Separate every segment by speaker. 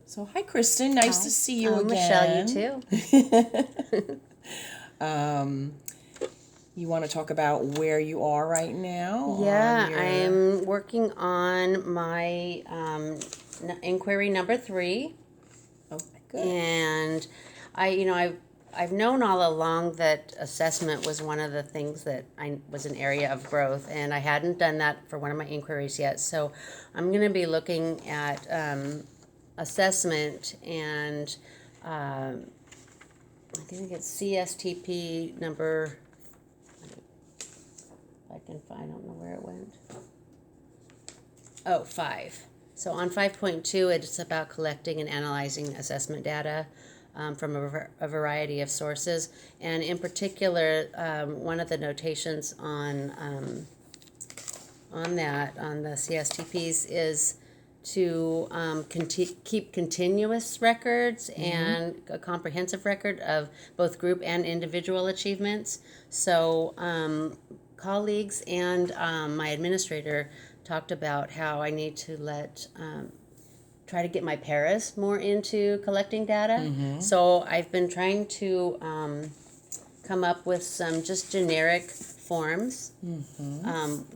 Speaker 1: So, hi, Kristen. Nice to see you
Speaker 2: Michelle,
Speaker 1: again.
Speaker 2: you too.
Speaker 1: You want to talk about where you are right now on
Speaker 2: Yeah,
Speaker 1: your...
Speaker 2: I'm working on my inquiry number 3,
Speaker 1: Oh, good.
Speaker 2: and I've known all along that assessment was one of the things that I was an area of growth, and I hadn't done that for one of my inquiries yet. So I'm going to be looking at assessment and I think it's CSTP number. I don't know where it went. Oh, 5. So on 5.2, it's about collecting and analyzing assessment data from a variety of sources. And in particular, one of the notations on the CSTPs is to keep continuous records and a comprehensive record of both group and individual achievements. So colleagues and my administrator talked about how I need to try to get my paras more into collecting data. So I've been trying to come up with some just generic forms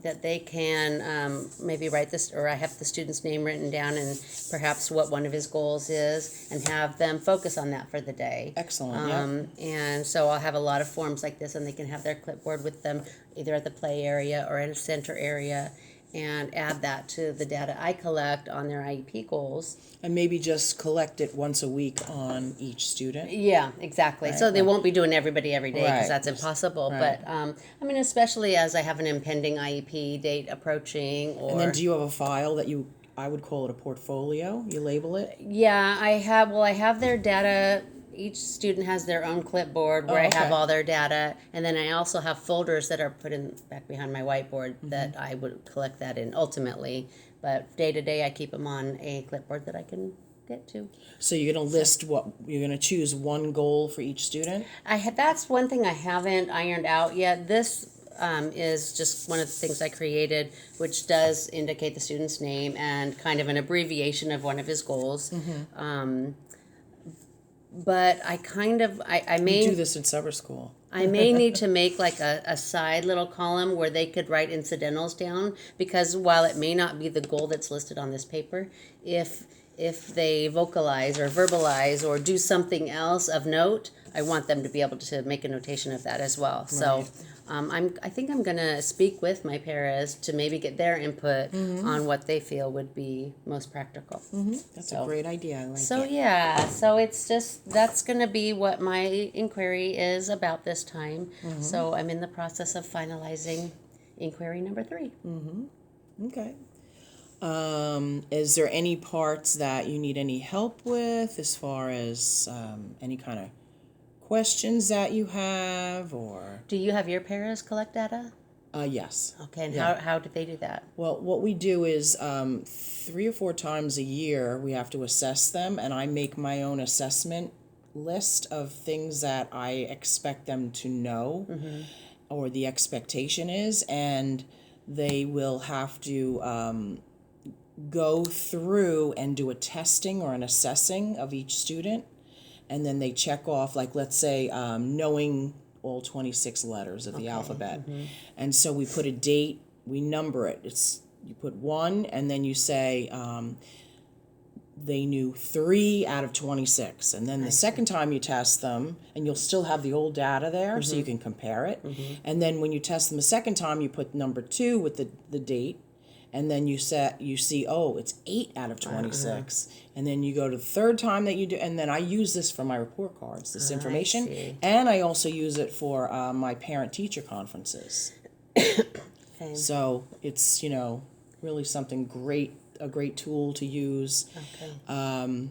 Speaker 2: that they can maybe write this, or I have the student's name written down and perhaps what one of his goals is, and have them focus on that for the day.
Speaker 1: Excellent,
Speaker 2: And so I'll have a lot of forms like this, and they can have their clipboard with them either at the play area or in a center area, and add that to the data I collect on their IEP goals.
Speaker 1: And maybe just collect it once a week on each student.
Speaker 2: Yeah, exactly. So they won't be doing everybody every day because
Speaker 1: Right.
Speaker 2: that's impossible.
Speaker 1: Right.
Speaker 2: But especially as I have an impending IEP date approaching, or
Speaker 1: And then do you have a file that I would call it a portfolio? You label it?
Speaker 2: yeah, I have. Well, I have their data. Each student has their own clipboard where I have all their data, and then I also have folders that are put in back behind my whiteboard that I would collect that in ultimately. But day to day, I keep them on a clipboard that I can get to.
Speaker 1: So you're going to list you're going to choose one goal for each student?
Speaker 2: That's one thing I haven't ironed out yet. This is just one of the things I created, which does indicate the student's name and kind of an abbreviation of one of his goals. But I may
Speaker 1: do this in summer school.
Speaker 2: I may need to make like a side little column where they could write incidentals down, because while it may not be the goal that's listed on this paper, if they vocalize or verbalize or do something else of note, I want them to be able to make a notation of that as well. Right. So I think I'm going to speak with my paras to maybe get their input on what they feel would be most practical.
Speaker 1: That's a great idea. I like
Speaker 2: So
Speaker 1: it.
Speaker 2: yeah, so it's just, that's going to be what my inquiry is about this time. So I'm in the process of finalizing inquiry number 3.
Speaker 1: Okay. Is there any parts that you need any help with as far as any kind of questions that you have, or?
Speaker 2: Do you have your paras collect data?
Speaker 1: Yes.
Speaker 2: Okay, and
Speaker 1: Yeah.
Speaker 2: how do they do that?
Speaker 1: Well, what we do is 3 or 4 times a year we have to assess them, and I make my own assessment list of things that I expect them to know, or the expectation is, and they will have to go through and do a testing or an assessing of each student, and then they check off, like, let's say knowing all 26 letters of the alphabet. And so we put a date, we number it. You put 1, and then you say they knew 3 out of 26. And then the second time you test them, and you'll still have the old data there, so you can compare it. And then when you test them a second time, you put number 2 with the date, and then you see, oh, it's 8 out of 26. And then you go to the third time that you do, and then I use this for my report cards, this information.
Speaker 2: see.
Speaker 1: And I also use it for my parent-teacher conferences.
Speaker 2: Okay.
Speaker 1: So it's, really something great, a great tool to use.
Speaker 2: Okay.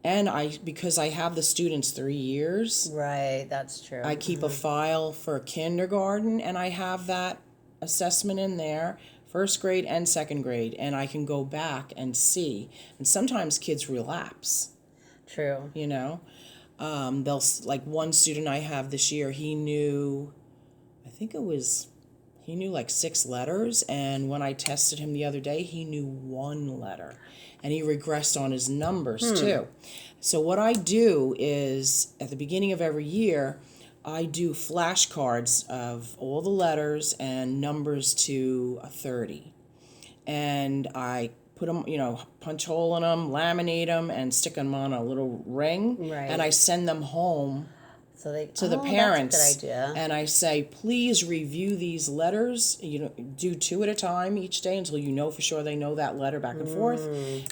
Speaker 1: And because I have the students 3 years,
Speaker 2: Right, that's true.
Speaker 1: I keep a file for kindergarten, and I have that assessment in there, first grade and second grade, and I can go back and see. And sometimes kids relapse,
Speaker 2: True.
Speaker 1: They'll, like one student I have this year, he knew, I think it was He knew like 6 letters, and when I tested him the other day, he knew 1 letter. And he regressed on his numbers too. So what I do is, at the beginning of every year, I do flashcards of all the letters and numbers to 30. And I put them, punch hole in them, laminate them, and stick them on a little ring.
Speaker 2: Right.
Speaker 1: And I send them home
Speaker 2: So they
Speaker 1: to the parents.
Speaker 2: That's a good idea.
Speaker 1: And I say, please review these letters. Do 2 at a time each day until you know for sure they know that letter back and forth.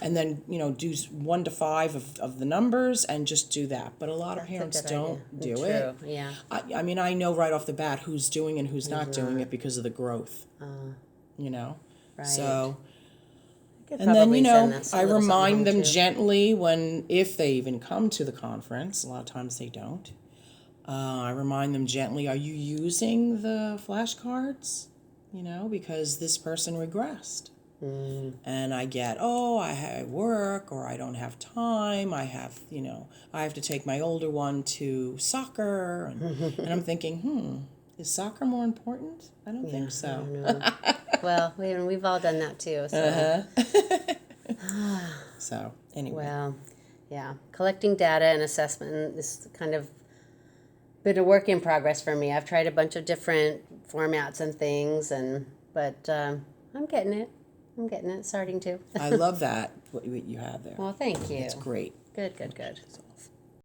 Speaker 1: And then, do 1 to 5 of the numbers and just do that. But a lot of parents don't do it.
Speaker 2: Yeah.
Speaker 1: I mean, I know right off the bat who's doing and who's not doing it because of the growth.
Speaker 2: Right.
Speaker 1: So,
Speaker 2: Could
Speaker 1: and then,
Speaker 2: probably send us a
Speaker 1: I
Speaker 2: little something
Speaker 1: remind
Speaker 2: home,
Speaker 1: them
Speaker 2: too.
Speaker 1: gently if they even come to the conference. A lot of times they don't. I remind them gently, are you using the flashcards? Because this person regressed. And I get, I have work, or I don't have time. I have to take my older one to soccer. And I'm thinking, is soccer more important? I don't think so.
Speaker 2: I don't know. Well, we've all done that too. So.
Speaker 1: So, anyway.
Speaker 2: Well, yeah. Collecting data and assessment is kind of been a work in progress for me. I've tried a bunch of different formats and things, but I'm getting it. Starting to.
Speaker 1: I love that, what you have there.
Speaker 2: Well, thank you.
Speaker 1: It's great.
Speaker 2: Good.
Speaker 1: So